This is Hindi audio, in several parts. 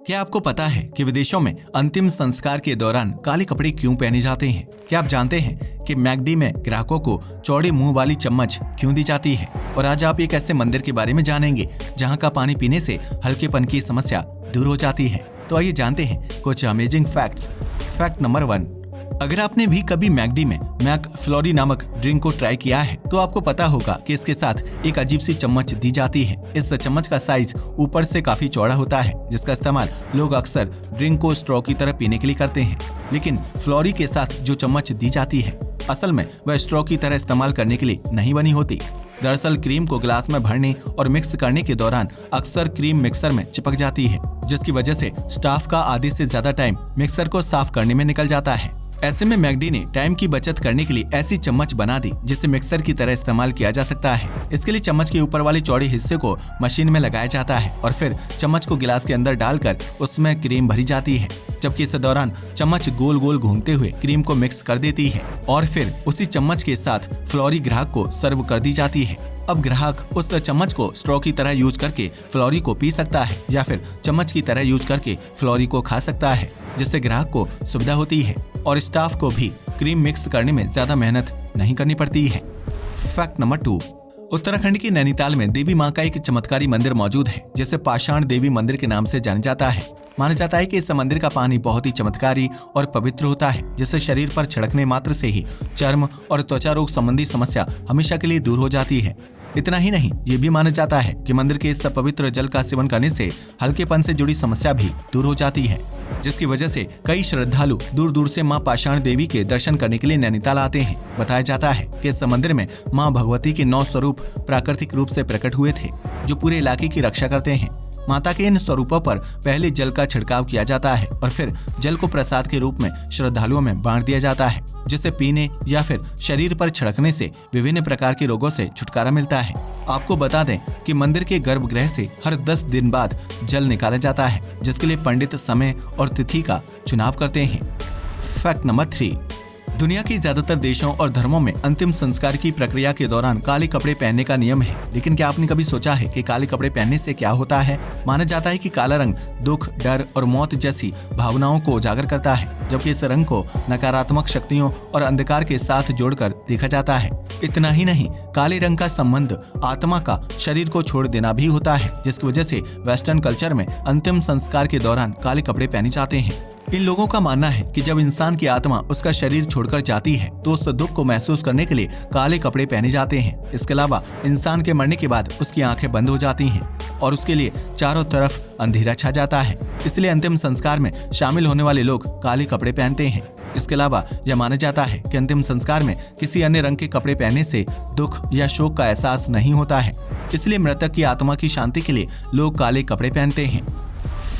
क्या आपको पता है कि विदेशों में अंतिम संस्कार के दौरान काले कपड़े क्यों पहने जाते हैं? क्या आप जानते हैं कि मैकडी में ग्राहकों को चौड़े मुंह वाली चम्मच क्यों दी जाती है? और आज आप एक ऐसे मंदिर के बारे में जानेंगे जहां का पानी पीने से हल्केपन की समस्या दूर हो जाती है। तो आइए जानते हैं कुछ अमेजिंग फैक्ट्स। फैक्ट नंबर 1, अगर आपने भी कभी मैकडी में मैकफ्लोरी नामक ड्रिंक को ट्राई किया है तो आपको पता होगा कि इसके साथ एक अजीब सी चम्मच दी जाती है। इस चम्मच का साइज ऊपर से काफी चौड़ा होता है, जिसका इस्तेमाल लोग अक्सर ड्रिंक को स्ट्रॉ की तरह पीने के लिए करते हैं। लेकिन फ्लोरी के साथ जो चम्मच दी जाती है असल में वह स्ट्रॉ की तरह इस्तेमाल करने के लिए नहीं बनी होती। दरअसल क्रीम को गिलास में भरने और मिक्स करने के दौरान अक्सर क्रीम मिक्सर में चिपक जाती है, जिसकी वजह से स्टाफ का आधे से ज्यादा टाइम मिक्सर को साफ करने में निकल जाता है। ऐसे में मैकडी ने टाइम की बचत करने के लिए ऐसी चम्मच बना दी जिसे मिक्सर की तरह इस्तेमाल किया जा सकता है। इसके लिए चम्मच के ऊपर वाले चौड़े हिस्से को मशीन में लगाया जाता है और फिर चम्मच को गिलास के अंदर डालकर उसमें क्रीम भरी जाती है, जबकि इस दौरान चम्मच गोल गोल घूमते हुए क्रीम को मिक्स कर देती है और फिर उसी चम्मच के साथ फ्लोरी ग्राहक को सर्व कर दी जाती है। अब ग्राहक उस चम्मच को स्ट्रॉ की तरह यूज करके फ्लोरी को पी सकता है या फिर चम्मच की तरह यूज करके फ्लोरी को खा सकता है, जिससे ग्राहक को सुविधा होती है और स्टाफ को भी क्रीम मिक्स करने में ज्यादा मेहनत नहीं करनी पड़ती है। फैक्ट नंबर 2, उत्तराखंड के नैनीताल में देवी माँ का एक चमत्कारी मंदिर मौजूद है जिसे पाषाण देवी मंदिर के नाम से जाना जाता है। माना जाता है कि इस मंदिर का पानी बहुत ही चमत्कारी और पवित्र होता है, जिससे शरीर पर छिड़कने मात्र से ही चर्म और त्वचा रोग संबंधी समस्या हमेशा के लिए दूर हो जाती है। इतना ही नहीं, ये भी माना जाता है कि मंदिर के इस पवित्र जल का सेवन करने से हल्केपन से जुड़ी समस्या भी दूर हो जाती है, जिसकी वजह से कई श्रद्धालु दूर दूर से मां पाषाण देवी के दर्शन करने के लिए नैनीताल आते हैं। बताया जाता है कि इस मंदिर में मां भगवती के 9 स्वरूप प्राकृतिक रूप से प्रकट हुए थे, जो पूरे इलाके की रक्षा करते हैं। माता के इन स्वरूपों पर पहले जल का छिड़काव किया जाता है और फिर जल को प्रसाद के रूप में श्रद्धालुओं में बांट दिया जाता है, जिसे पीने या फिर शरीर पर छिड़कने से विभिन्न प्रकार के रोगों से छुटकारा मिलता है। आपको बता दें कि मंदिर के गर्भगृह से हर 10 दिन बाद जल निकाला जाता है, जिसके लिए पंडित समय और तिथि का चुनाव करते हैं। फैक्ट नंबर 3, दुनिया के ज्यादातर देशों और धर्मों में अंतिम संस्कार की प्रक्रिया के दौरान काले कपड़े पहनने का नियम है। लेकिन क्या आपने कभी सोचा है कि काले कपड़े पहनने से क्या होता है? माना जाता है कि काला रंग दुख, डर और मौत जैसी भावनाओं को उजागर करता है, जबकि इस रंग को नकारात्मक शक्तियों और अंधकार के साथ जोड़कर देखा जाता है। इतना ही नहीं, काले रंग का संबंध आत्मा का शरीर को छोड़ देना भी होता है, जिसकी वजह से वेस्टर्न कल्चर में अंतिम संस्कार के दौरान काले कपड़े पहने जाते हैं। इन लोगों का मानना है कि जब इंसान की आत्मा उसका शरीर छोड़कर जाती है तो उस दुख को महसूस करने के लिए काले कपड़े पहने जाते हैं। इसके अलावा इंसान के मरने के बाद उसकी आंखें बंद हो जाती हैं और उसके लिए चारों तरफ अंधेरा छा जाता है, इसलिए अंतिम संस्कार में शामिल होने वाले लोग काले कपड़े पहनते हैं। इसके अलावा यह माना जाता है कि अंतिम संस्कार में किसी अन्य रंग के कपड़े पहनने से दुख या शोक का एहसास नहीं होता है, इसलिए मृतक की आत्मा की शांति के लिए लोग काले कपड़े पहनते हैं।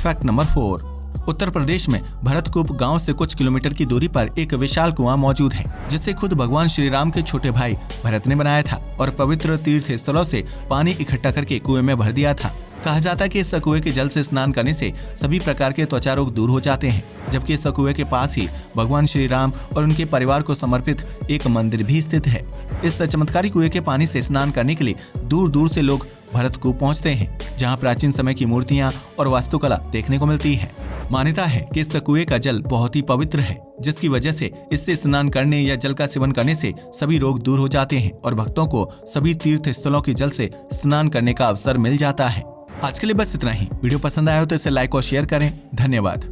फैक्ट नंबर 4, उत्तर प्रदेश में भरतकूप गांव से कुछ किलोमीटर की दूरी पर एक विशाल कुआं मौजूद है, जिसे खुद भगवान श्री राम के छोटे भाई भरत ने बनाया था और पवित्र तीर्थ स्थलों से पानी इकट्ठा करके कुएं में भर दिया था। कहा जाता है कि इस कुएं के जल से स्नान करने से सभी प्रकार के त्वचा रोग दूर हो जाते हैं, जबकि इस कुएं के पास ही भगवान श्री राम और उनके परिवार को समर्पित एक मंदिर भी स्थित है। इस चमत्कारी कुएं के पानी से स्नान करने के लिए दूर दूर से लोग भरतकूप पहुंचते हैं, जहां प्राचीन समय की मूर्तियां और वास्तुकला देखने को मिलती है। मान्यता है कि इस कुएं का जल बहुत ही पवित्र है, जिसकी वजह से इससे स्नान करने या जल का सेवन करने से सभी रोग दूर हो जाते हैं और भक्तों को सभी तीर्थ स्थलों के जल से स्नान करने का अवसर मिल जाता है। आज के लिए बस इतना ही। वीडियो पसंद आया हो तो इसे लाइक और शेयर करें। धन्यवाद।